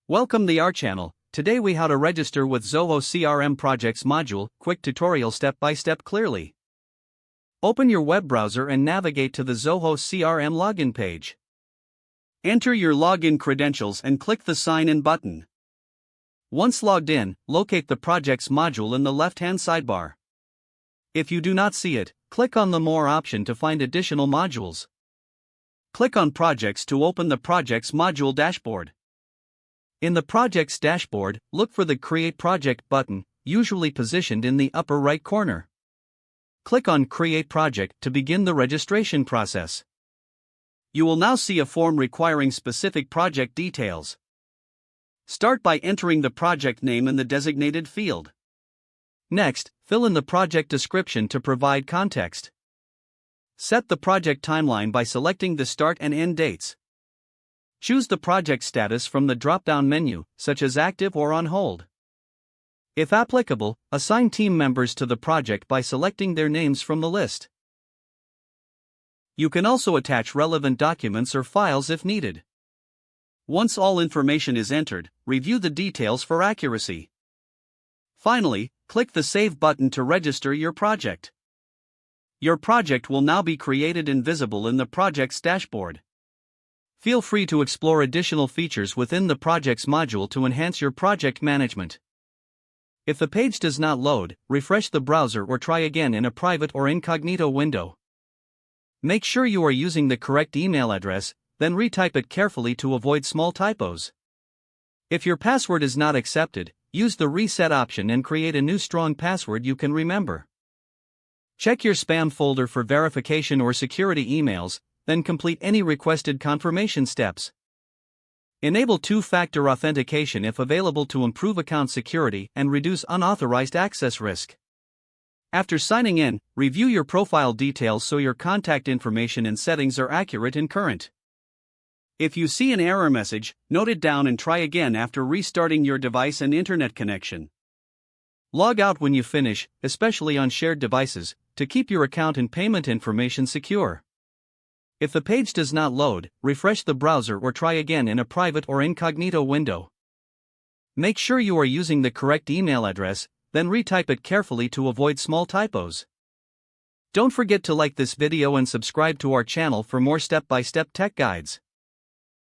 Welcome to our channel. Today we how to register with Zoho CRM Projects module, quick tutorial step by step clearly. Open your web browser and navigate to the Zoho CRM login page. Enter your login credentials and click the sign in button. Once logged in, locate the projects module in the left-hand sidebar. If you do not see it, click on the More option to find additional modules. Click on Projects to open the Projects module dashboard. In the Projects dashboard, look for the Create Project button, usually positioned in the upper right corner. Click on Create Project to begin the registration process. You will now see a form requiring specific project details. Start by entering the project name in the designated field. Next, fill in the project description to provide context. Set the project timeline by selecting the start and end dates. Choose the project status from the drop-down menu, such as active or on hold. If applicable, assign team members to the project by selecting their names from the list. You can also attach relevant documents or files if needed. Once all information is entered, review the details for accuracy. Finally, click the Save button to register your project. Your project will now be created and visible in the project's dashboard. Feel free to explore additional features within the Projects module to enhance your project management. If the page does not load, refresh the browser or try again in a private or incognito window. Make sure you are using the correct email address, then retype it carefully to avoid small typos. If your password is not accepted, use the Reset option and create a new strong password you can remember. Check your spam folder for verification or security emails, then complete any requested confirmation steps. Enable two-factor authentication if available to improve account security and reduce unauthorized access risk. After signing in, review your profile details so your contact information and settings are accurate and current. If you see an error message, note it down and try again after restarting your device and internet connection. Log out when you finish, especially on shared devices, to keep your account and payment information secure. If the page does not load, refresh the browser or try again in a private or incognito window. Make sure you are using the correct email address, then retype it carefully to avoid small typos. Don't forget to like this video and subscribe to our channel for more step-by-step tech guides.